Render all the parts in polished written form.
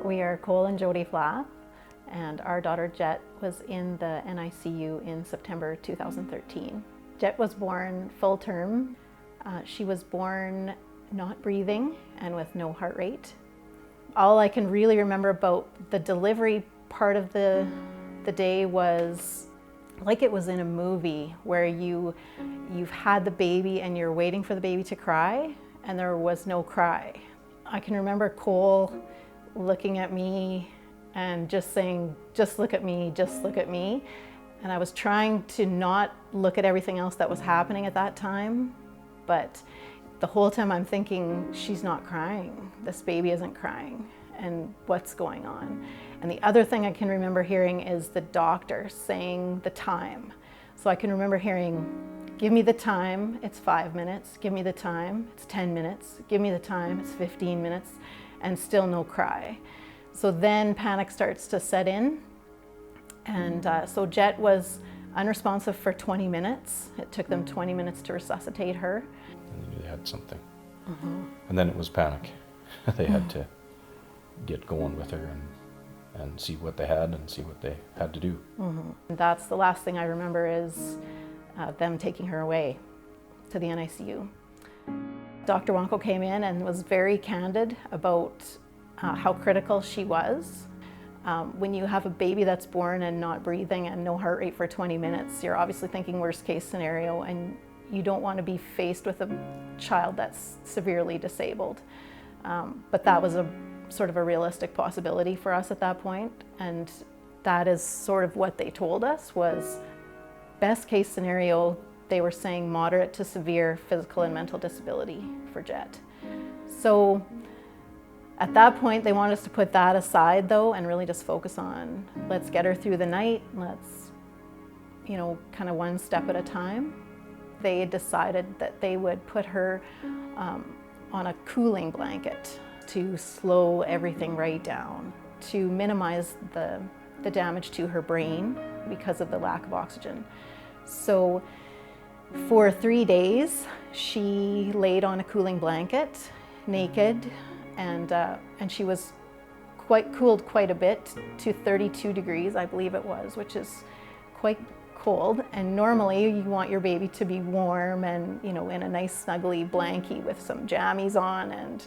We are Cole and Jody Flath, and our daughter Jeht was in the NICU in September 2013. Jeht was born full term. She was born not breathing and with no heart rate. All I can really remember about the delivery part of the day was like it was in a movie where you've had the baby and you're waiting for the baby to cry, and there was no cry. I can remember Cole looking at me and just saying, "Just look at me, just look at me." And I was trying to not look at everything else that was happening at that time, but the whole time I'm thinking, she's not crying, this baby isn't crying, and what's going on? And the other thing I can remember hearing is the doctor saying the time. So I can remember hearing, "Give me the time, it's 5 minutes. Give me the time, it's 10 minutes. Give me the time, it's 15 minutes, and still no cry." So then panic starts to set in. And so Jeht was unresponsive for 20 minutes. It took them 20 minutes to resuscitate her. They had something. And then it was panic. They had to get going with her and see what they had and see what they had to do. And that's the last thing I remember is them taking her away to the NICU. Dr. Wanko came in and was very candid about how critical she was. When you have a baby that's born and not breathing and no heart rate for 20 minutes, you're obviously thinking worst case scenario, and you don't want to be faced with a child that's severely disabled. But that was a sort of a realistic possibility for us at that point, and that is sort of what they told us was best case scenario. They were saying moderate to severe physical and mental disability for Jeht. So at that point, they wanted us to put that aside though and really just focus on, let's get her through the night, let's, kind of one step at a time. They decided that they would put her on a cooling blanket to slow everything right down, to minimize the damage to her brain because of the lack of oxygen. So for 3 days, she laid on a cooling blanket, naked, and she was cooled quite a bit to 32 degrees, I believe it was, which is quite cold. And normally you want your baby to be warm and in a nice snuggly blankie with some jammies on,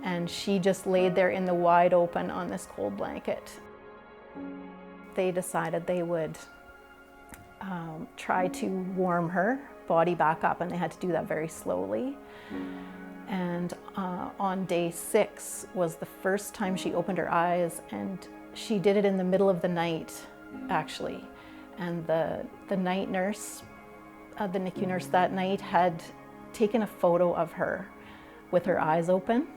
and she just laid there in the wide open on this cold blanket. They decided they would try to warm her body back up, and they had to do that very slowly. And on day 6 was the first time she opened her eyes, and she did it in the middle of the night, actually. And the night nurse, the NICU nurse that night, had taken a photo of her with her eyes open.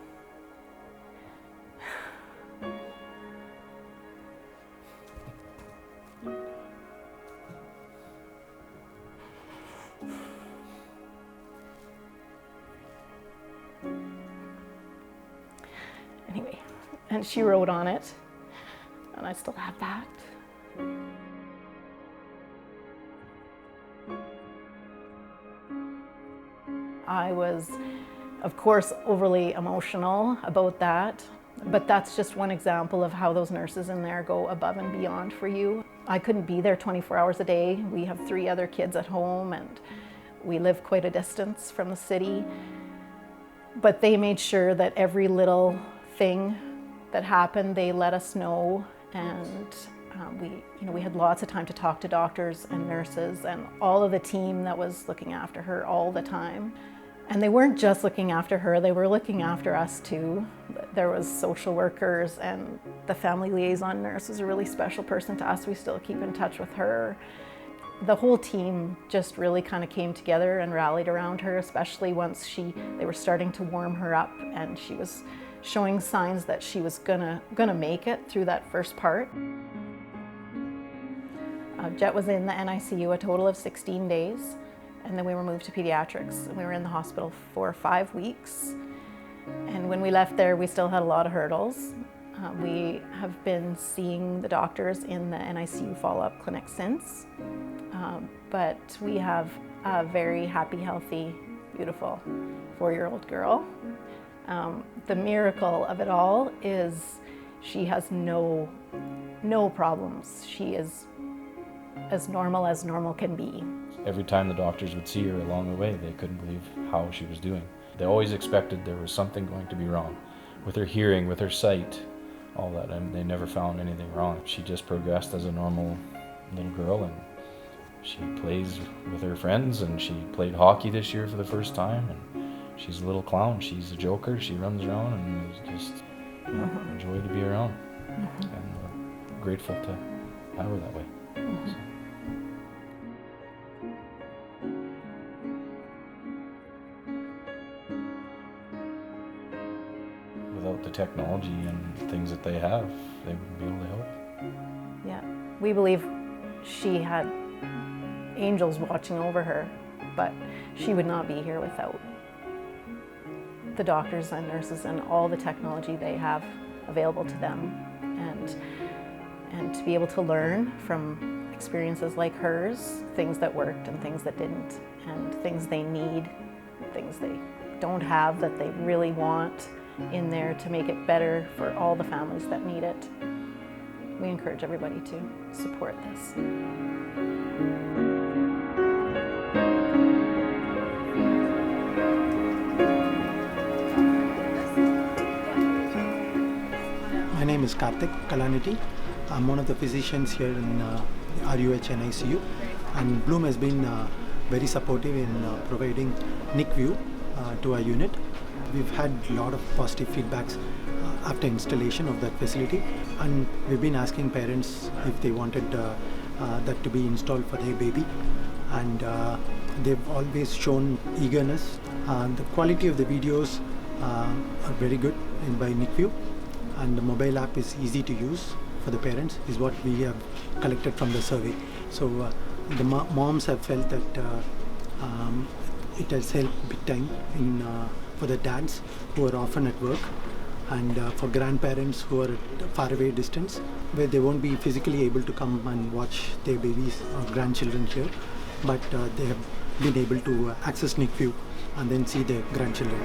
Anyway, and she wrote on it, and I still have that. I was, of course, overly emotional about that, but that's just one example of how those nurses in there go above and beyond for you. I couldn't be there 24 hours a day. We have 3 other kids at home, and we live quite a distance from the city. But they made sure that every little thing that happened, they let us know, and we had lots of time to talk to doctors and nurses and all of the team that was looking after her all the time. And they weren't just looking after her, they were looking after us too. There was social workers, and the family liaison nurse was a really special person to us. We still keep in touch with her. The whole team just really kind of came together and rallied around her, especially once they were starting to warm her up, and she was showing signs that she was gonna make it through that first part. Jeht was in the NICU a total of 16 days, and then we were moved to pediatrics. We were in the hospital for 5 weeks, and when we left there, we still had a lot of hurdles. We have been seeing the doctors in the NICU follow-up clinic since, but we have a very happy, healthy, beautiful 4-year-old girl. The miracle of it all is She has no problems. She is as normal can be. Every time the doctors would see her along the way, they couldn't believe how she was doing. They always expected there was something going to be wrong with her hearing, with her sight, all that, and they never found anything wrong. She just progressed as a normal little girl, and she plays with her friends, and she played hockey this year for the first time, and she's a little clown. She's a joker. She runs around and is just a joy to be around, and we're grateful to have her that way. So. Without the technology and things that they have, they wouldn't be able to help. Yeah, we believe she had angels watching over her, but she would not be here without the doctors and nurses and all the technology they have available to them, and to be able to learn from experiences like hers, things that worked and things that didn't, and things they need, things they don't have that they really want in there to make it better for all the families that need it. We encourage everybody to support this. My name is Karthik Kalanity. I'm one of the physicians here in RUH and ICU, and Bloom has been very supportive in providing NICU to our unit. We've had a lot of positive feedbacks after installation of that facility, and we've been asking parents if they wanted that to be installed for their baby, and they've always shown eagerness. The quality of the videos are very good by NICU, and the mobile app is easy to use for the parents, is what we have collected from the survey. So the moms have felt that it has helped big time for the dads who are often at work, and for grandparents who are at far away distance, where they won't be physically able to come and watch their babies or grandchildren here, but they have been able to access NICU and then see their grandchildren.